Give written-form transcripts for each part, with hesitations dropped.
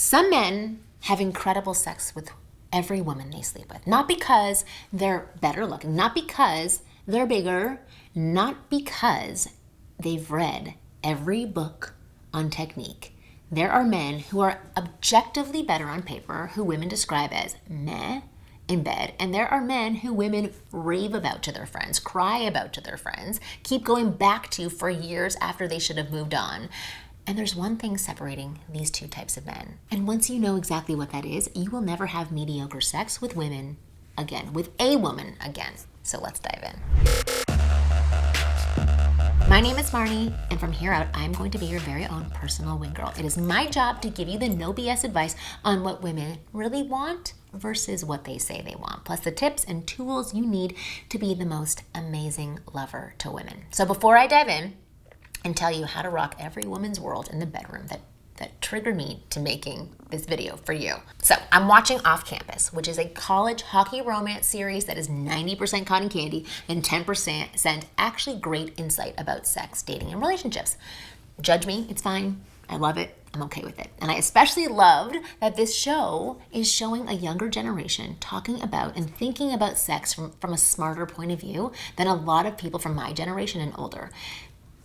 Some men have incredible sex with every woman they sleep with. Not because they're better looking, not because they're bigger, not because they've read every book on technique. There are men who are objectively better on paper, who women describe as meh in bed, and there are men who women rave about to their friends, cry about to their friends, keep going back to for years after they should have moved on. And there's one thing separating these two types of men. And once you know exactly what that is, you will never have mediocre sex with women again, with a woman again. So let's dive in. My name is Marnie, and from here out, I'm going to be your very own personal wing girl. It is my job to give you the no BS advice on what women really want versus what they say they want, plus the tips and tools you need to be the most amazing lover to women. So before I dive in and tell you how to rock every woman's world in the bedroom that triggered me to making this video for you. So I'm watching Off Campus, which is a college hockey romance series that is 90% cotton candy and 10% actually great insight about sex, dating, and relationships. Judge me, it's fine. I love it. I'm okay with it. And I especially loved that this show is showing a younger generation talking about and thinking about sex from a smarter point of view than a lot of people from my generation and older.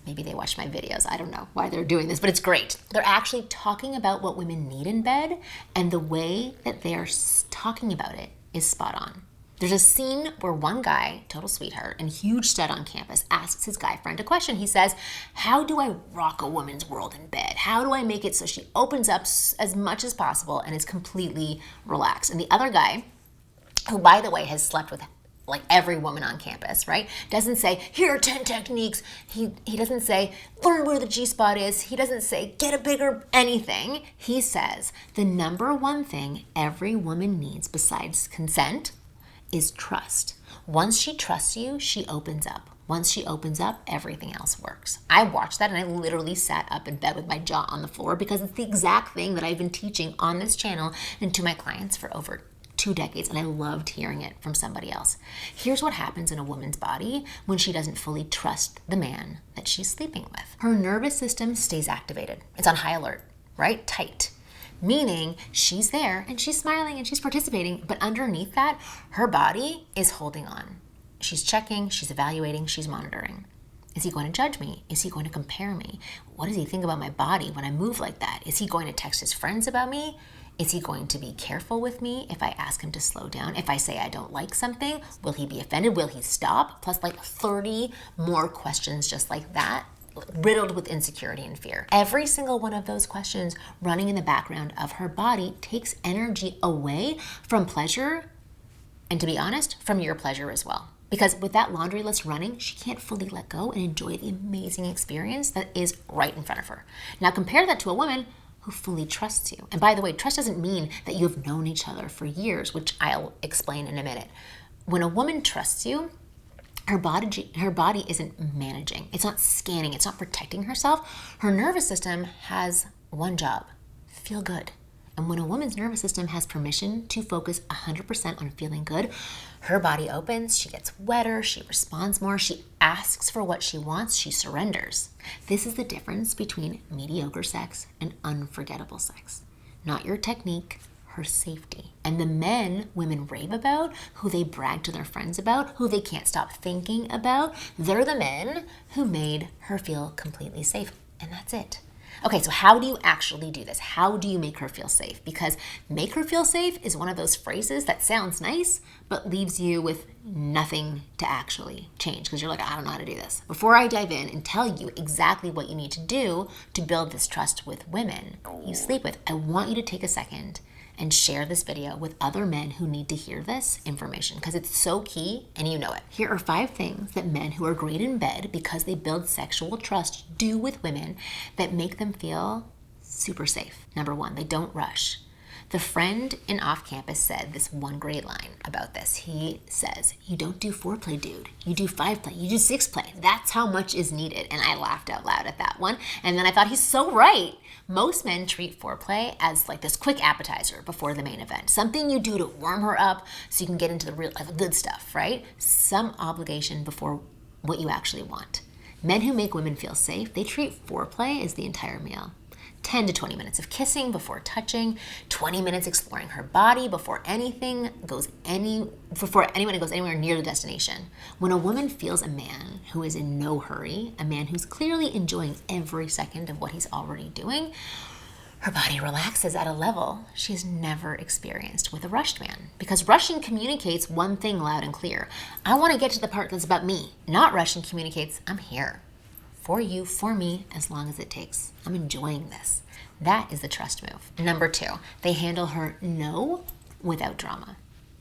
Maybe they watch my videos. I don't know why they're doing this, but it's great. They're actually talking about what women need in bed, and the way that they're talking about it is spot on. There's a scene where one guy, total sweetheart and huge stud on campus, asks his guy friend a question. He says, how do I rock a woman's world in bed? How do I make it so she opens up as much as possible and is completely relaxed? And the other guy, who by the way has slept with like every woman on campus, right? Doesn't say, here are 10 techniques. He doesn't say, learn where the G-spot is. He doesn't say, get a bigger anything. He says, the number one thing every woman needs besides consent is trust. Once she trusts you, she opens up. Once she opens up, everything else works. I watched that and I literally sat up in bed with my jaw on the floor because it's the exact thing that I've been teaching on this channel and to my clients for over 2 decades, and I loved hearing it from somebody else. Here's what happens in a woman's body when she doesn't fully trust the man that she's sleeping with. Her nervous system stays activated. It's on high alert, right? Tight. Meaning she's there and she's smiling and she's participating, but underneath that, her body is holding on. She's checking, she's evaluating, she's monitoring. Is he going to judge me? Is he going to compare me? What does he think about my body when I move like that? Is he going to text his friends about me? Is he going to be careful with me if I ask him to slow down? If I say I don't like something, will he be offended? Will he stop? Plus like 30 more questions just like that, riddled with insecurity and fear. Every single one of those questions running in the background of her body takes energy away from pleasure, and to be honest, from your pleasure as well. Because with that laundry list running, she can't fully let go and enjoy the amazing experience that is right in front of her. Now compare that to a woman who fully trusts you. And by the way, trust doesn't mean that you have known each other for years, which I'll explain in a minute. When a woman trusts you, her body isn't managing. It's not scanning. It's not protecting herself. Her nervous system has one job: feel good. And when a woman's nervous system has permission to focus 100% on feeling good, her body opens, she gets wetter, she responds more, she asks for what she wants, she surrenders. This is the difference between mediocre sex and unforgettable sex. Not your technique, her safety. And the men women rave about, who they brag to their friends about, who they can't stop thinking about, they're the men who made her feel completely safe. And that's it. Okay, so how do you actually do this? How do you make her feel safe? Because make her feel safe is one of those phrases that sounds nice, but leaves you with nothing to actually change because you're like, I don't know how to do this. Before I dive in and tell you exactly what you need to do to build this trust with women you sleep with, I want you to take a second and share this video with other men who need to hear this information because it's so key and you know it. Here are 5 things that men who are great in bed because they build sexual trust do with women that make them feel super safe. Number 1, they don't rush. The friend in Off Campus said this one great line about this. He says, you don't do foreplay, dude. You do Fiveplay. You do Sixplay. That's how much is needed. And I laughed out loud at that one. And then I thought, he's so right. Most men treat foreplay as like this quick appetizer before the main event. Something you do to warm her up so you can get into the real good stuff, right? Some obligation before what you actually want. Men who make women feel safe, they treat foreplay as the entire meal. 10 to 20 minutes of kissing before touching, 20 minutes exploring her body before anyone goes anywhere near the destination. When a woman feels a man who is in no hurry, a man who's clearly enjoying every second of what he's already doing, her body relaxes at a level she's never experienced with a rushed man. Because rushing communicates one thing loud and clear. I want to get to the part that's about me. Not rushing communicates, I'm here. For you, for me, as long as it takes. I'm enjoying this. That is the trust move. Number 2, they handle her no without drama.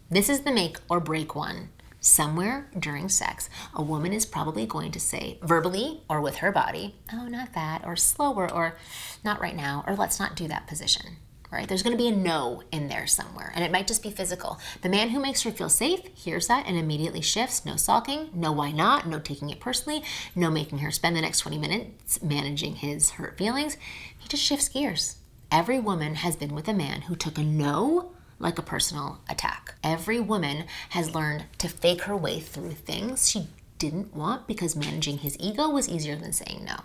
This is the make or break one. Somewhere during sex, a woman is probably going to say verbally or with her body, oh, not that, or slower, or not right now, or let's not do that position. Right? There's going to be a no in there somewhere, and it might just be physical. The man who makes her feel safe hears that and immediately shifts. No sulking, no why not, no taking it personally, no making her spend the next 20 minutes managing his hurt feelings. He just shifts gears. Every woman has been with a man who took a no like a personal attack. Every woman has learned to fake her way through things she didn't want because managing his ego was easier than saying no.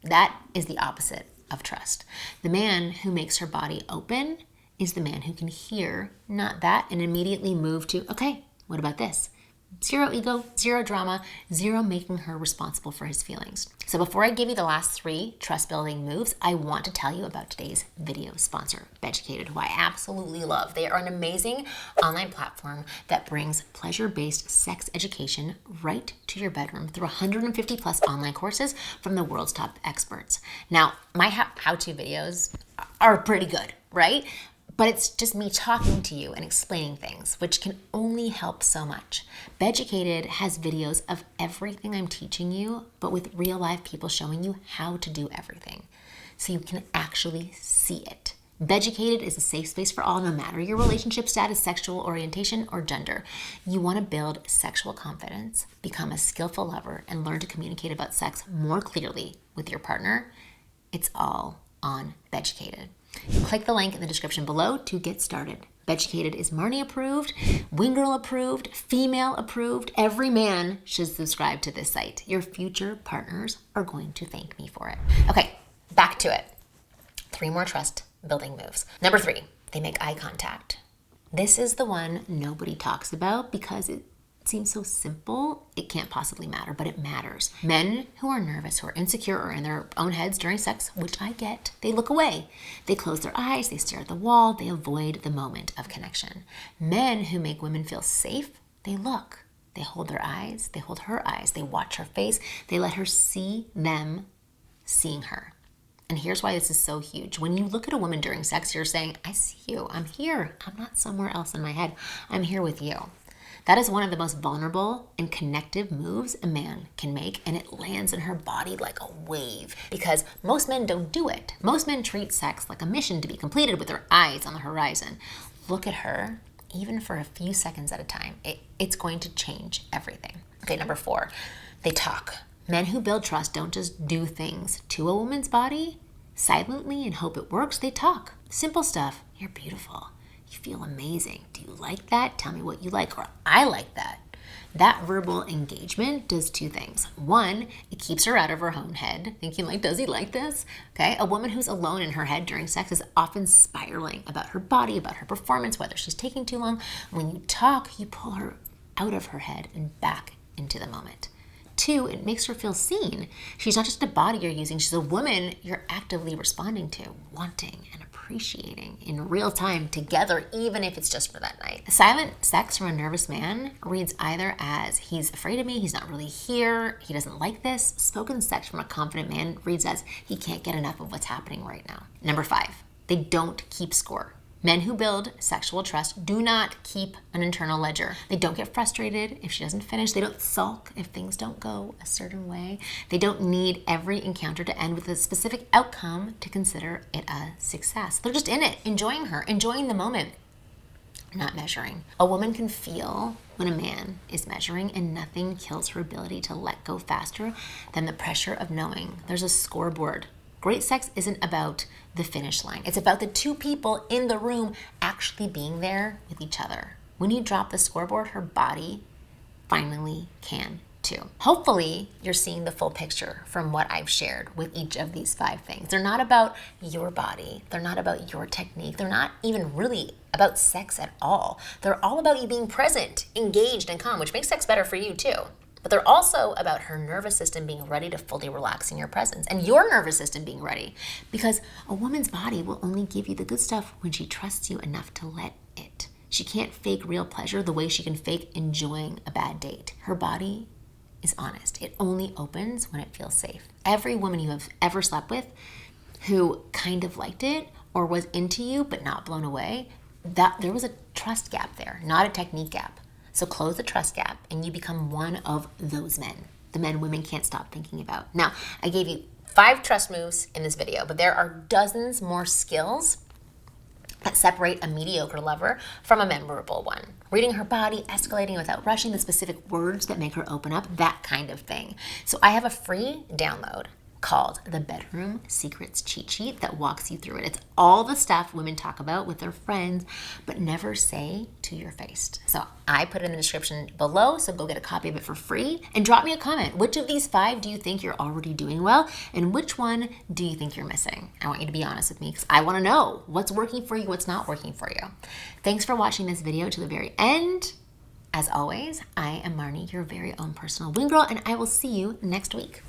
That is the opposite of trust. The man who makes her body open is the man who can hear not that and immediately move to, okay, what about this? Zero ego, zero drama, zero making her responsible for his feelings. So before I give you the last 3 trust building moves, I want to tell you about today's video sponsor, Beducated, who I absolutely love. They are an amazing online platform that brings pleasure-based sex education right to your bedroom through 150 plus online courses from the world's top experts. Now, my how-to videos are pretty good, right? But it's just me talking to you and explaining things, which can only help so much. Beducated has videos of everything I'm teaching you, but with real life people showing you how to do everything, so you can actually see it. Beducated is a safe space for all, no matter your relationship status, sexual orientation, or gender. You want to build sexual confidence, become a skillful lover, and learn to communicate about sex more clearly with your partner. It's all on Beducated. Click the link in the description below to get started. Beducated is Marnie approved, Wingirl approved, female approved. Every man should subscribe to this site. Your future partners are going to thank me for it. Okay, back to it. 3 more trust building moves. Number 3, they make eye contact. This is the one nobody talks about because it seems so simple, it can't possibly matter, but it matters. Men who are nervous, who are insecure, or in their own heads during sex, which I get, they look away. They close their eyes, they stare at the wall, they avoid the moment of connection. Men who make women feel safe, they look. They hold their eyes, they hold her eyes, they watch her face, they let her see them seeing her. And here's why this is so huge. When you look at a woman during sex, you're saying, I see you, I'm here. I'm not somewhere else in my head. I'm here with you. That is one of the most vulnerable and connective moves a man can make, and it lands in her body like a wave because most men don't do it. Most men treat sex like a mission to be completed with their eyes on the horizon. Look at her, even for a few seconds at a time. It's going to change everything. Okay, number 4, they talk. Men who build trust don't just do things to a woman's body silently and hope it works. They talk. Simple stuff. You're beautiful. You feel amazing. Do you like that? Tell me what you like, or I like that. That verbal engagement does 2 things. 1, it keeps her out of her own head, thinking like, does he like this? Okay, a woman who's alone in her head during sex is often spiraling about her body, about her performance, whether she's taking too long. When you talk, you pull her out of her head and back into the moment. 2, it makes her feel seen. She's not just a body you're using, she's a woman you're actively responding to, wanting and appreciating in real time together, even if it's just for that night. Silent sex from a nervous man reads either as, he's afraid of me, he's not really here, he doesn't like this. Spoken sex from a confident man reads as, he can't get enough of what's happening right now. Number 5, they don't keep score. Men who build sexual trust do not keep an internal ledger. They don't get frustrated if she doesn't finish. They don't sulk if things don't go a certain way. They don't need every encounter to end with a specific outcome to consider it a success. They're just in it, enjoying her, enjoying the moment, not measuring. A woman can feel when a man is measuring, and nothing kills her ability to let go faster than the pressure of knowing there's a scoreboard. Great sex isn't about the finish line. It's about the 2 people in the room actually being there with each other. When you drop the scoreboard, her body finally can too. Hopefully, you're seeing the full picture from what I've shared with each of these 5 things. They're not about your body. They're not about your technique. They're not even really about sex at all. They're all about you being present, engaged, and calm, which makes sex better for you too. But they're also about her nervous system being ready to fully relax in your presence and your nervous system being ready, because a woman's body will only give you the good stuff when she trusts you enough to let it. She can't fake real pleasure the way she can fake enjoying a bad date. Her body is honest. It only opens when it feels safe. Every woman you have ever slept with who kind of liked it or was into you but not blown away, that there was a trust gap there, not a technique gap. So close the trust gap and you become one of those men, the men women can't stop thinking about. Now, I gave you 5 trust moves in this video, but there are dozens more skills that separate a mediocre lover from a memorable one. Reading her body, escalating without rushing, the specific words that make her open up, that kind of thing. So I have a free download called the Bedroom Secrets Cheat Sheet that walks you through it. It's all the stuff women talk about with their friends, but never say to your face. So I put it in the description below, so go get a copy of it for free and drop me a comment. Which of these 5 do you think you're already doing well, and which one do you think you're missing? I want you to be honest with me because I want to know what's working for you, what's not working for you. Thanks for watching this video to the very end. As always, I am Marnie, your very own personal wing girl, and I will see you next week.